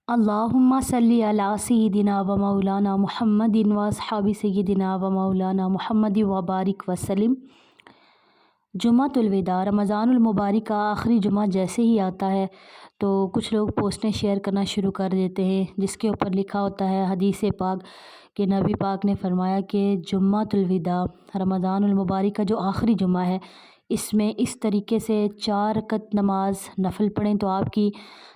اللہم صلی علی سیدنا و مولانا محمد و اصحاب سیدنا و مولانا محمد و بارک وسلم۔ جمعۃ الوداع، رمضان المبارک کا آخری جمعہ جیسے ہی آتا ہے تو کچھ لوگ پوسٹیں شیئر کرنا شروع کر دیتے ہیں جس کے اوپر لکھا ہوتا ہے حدیث پاک کہ نبی پاک نے فرمایا کہ جمعۃ الوداع، رمضان المبارک کا جو آخری جمعہ ہے، اس میں اس طریقے سے 4 رکعت نماز نفل پڑھیں تو آپ کی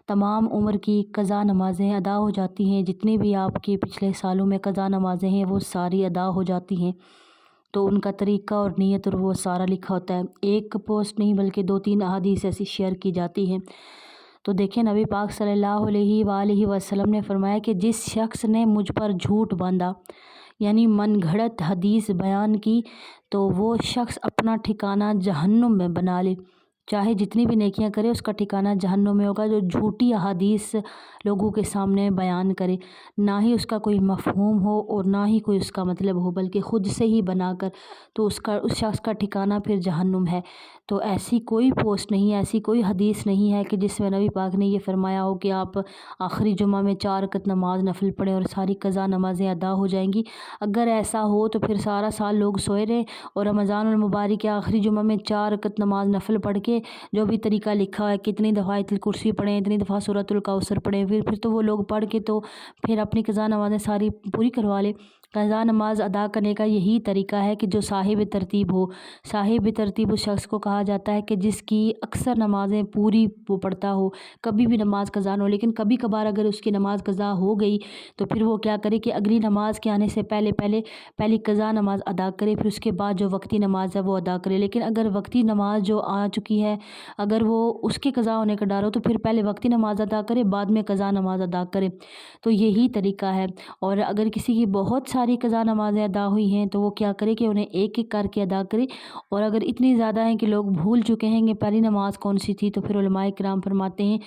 تمام عمر کی قضا نمازیں ادا ہو جاتی ہیں۔ جتنی بھی آپ کے پچھلے سالوں میں قضا نمازیں ہیں وہ ساری ادا ہو جاتی ہیں۔ تو ان کا طریقہ اور نیت اور وہ سارا لکھا ہوتا ہے۔ ایک پوسٹ نہیں بلکہ 2-3 احادیث ایسی شیئر کی جاتی ہیں۔ تو دیکھیں نبی پاک صلی اللہ علیہ وآلہ وسلم نے فرمایا کہ جس شخص نے مجھ پر جھوٹ باندھا، یعنی من گھڑت حدیث بیان کی، تو وہ شخص اپنا ٹھکانہ جہنم میں بنا لے۔ چاہے جتنی بھی نیکیاں کرے اس کا ٹھکانہ جہنم میں ہوگا، جو جھوٹی احادیث لوگوں کے سامنے بیان کرے، نہ ہی اس کا کوئی مفہوم ہو اور نہ ہی کوئی اس کا مطلب ہو، بلکہ خود سے ہی بنا کر، تو اس شخص کا ٹھکانہ پھر جہنم ہے۔ تو ایسی کوئی پوسٹ نہیں، ایسی کوئی حدیث نہیں ہے کہ جس میں نبی پاک نے یہ فرمایا ہو کہ آپ آخری جمعہ میں 4 رکعت نماز نفل پڑھیں اور ساری قضا نمازیں ادا ہو جائیں گی۔ اگر ایسا ہو تو پھر سارا سال لوگ سوئے رہے اور رمضان المبارک کے آخری جمعہ میں 4 رکعت نماز نفل پڑھ کے جو بھی طریقہ لکھا ہے، کتنی دفعہ آیت الکرسی پڑھیں، اتنی دفعہ سورۃ الکوثر پڑھیں، پھر تو وہ لوگ پڑھ کے تو پھر اپنی قضا نمازیں ساری پوری کروا لے۔ قضا نماز ادا کرنے کا یہی طریقہ ہے کہ جو صاحب ترتیب ہو۔ صاحب ترتیب اس شخص کو کہا جاتا ہے کہ جس کی اکثر نمازیں پوری وہ پڑھتا ہو، کبھی بھی نماز قضا نہ ہو، لیکن کبھی کبھار اگر اس کی نماز قضا ہو گئی تو پھر وہ کیا کرے کہ اگلی نماز کے آنے سے پہلی قضا نماز ادا کرے، پھر اس کے بعد جو وقتی نماز ہے وہ ادا کرے۔ لیکن اگر وقتی نماز جو آ چکی ہے اگر وہ اس کے قضا ہونے کا ڈر ہو تو پھر پہلے وقتی نماز ادا کرے، بعد میں قضا نماز ادا کرے۔ تو یہی طریقہ ہے۔ اور اگر کسی کی بہت ساری قضا نمازیں ادا ہوئی ہیں تو وہ کیا کرے کہ انہیں ایک ایک کر کے ادا کرے، اور اگر اتنی زیادہ ہیں کہ لوگ بھول چکے ہیں کہ پہلی نماز کون سی تھی تو پھر علماء کرام فرماتے ہیں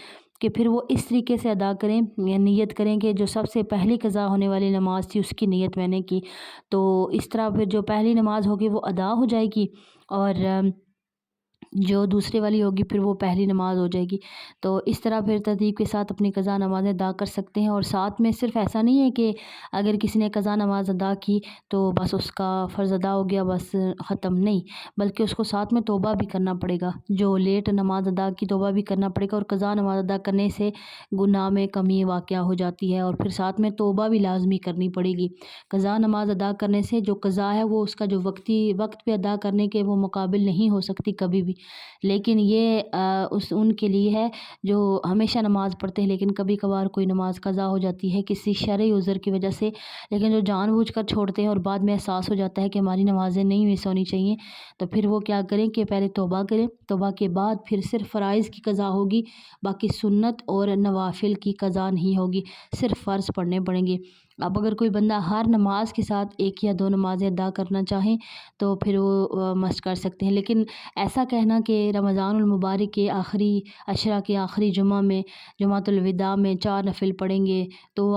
کہ پھر وہ اس طریقے سے ادا کریں، نیت کریں کہ جو سب سے پہلی قضا ہونے والی نماز تھی اس کی نیت میں نے کی، تو اس طرح پھر جو پہلی نماز ہوگی وہ ادا ہو جائے گی اور جو دوسرے والی ہوگی پھر وہ پہلی نماز ہو جائے گی۔ تو اس طرح پھر ترتیب کے ساتھ اپنی قضا نمازیں ادا کر سکتے ہیں۔ اور ساتھ میں صرف ایسا نہیں ہے کہ اگر کسی نے قضا نماز ادا کی تو بس اس کا فرض ادا ہو گیا، بس ختم، نہیں، بلکہ اس کو ساتھ میں توبہ بھی کرنا پڑے گا۔ جو لیٹ نماز ادا کی توبہ بھی کرنا پڑے گا، اور قضا نماز ادا کرنے سے گناہ میں کمی واقع ہو جاتی ہے، اور پھر ساتھ میں توبہ بھی لازمی کرنی پڑے گی۔ قضا نماز ادا کرنے سے جو قضا ہے وہ اس کا جو وقت پہ ادا کرنے کے وہ مقابل نہیں ہو سکتی کبھی بھی، لیکن یہ ان کے لیے ہے جو ہمیشہ نماز پڑھتے ہیں لیکن کبھی کبھار کوئی نماز قضا ہو جاتی ہے کسی شرعی عذر کی وجہ سے، لیکن جو جان بوجھ کر چھوڑتے ہیں اور بعد میں احساس ہو جاتا ہے کہ ہماری نمازیں نہیں مس ہونی چاہیے، تو پھر وہ کیا کریں کہ پہلے توبہ کریں، توبہ کے بعد پھر صرف فرائض کی قضا ہوگی، باقی سنت اور نوافل کی قضا نہیں ہوگی، صرف فرض پڑھنے پڑیں گے۔ اب اگر کوئی بندہ ہر نماز کے ساتھ 1 یا 2 نمازیں ادا کرنا چاہیں تو پھر وہ مست کر سکتے ہیں، لیکن ایسا کہنا کہ رمضان المبارک کے آخری عشرہ کے آخری جمعہ میں، جمعۃ الوداع میں 4 نفل پڑھیں گے تو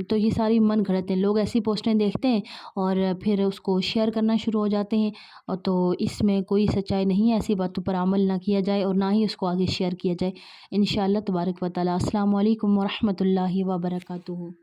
تو یہ ساری من گھڑت ہیں۔ لوگ ایسی پوسٹیں دیکھتے ہیں اور پھر اس کو شیئر کرنا شروع ہو جاتے ہیں، اور تو اس میں کوئی سچائی نہیں ہے۔ ایسی باتوں پر عمل نہ کیا جائے اور نہ ہی اس کو آگے شیئر کیا جائے، انشاءاللہ تبارک و تعالی۔ السلام علیکم ورحمۃ اللہ وبرکاتہ۔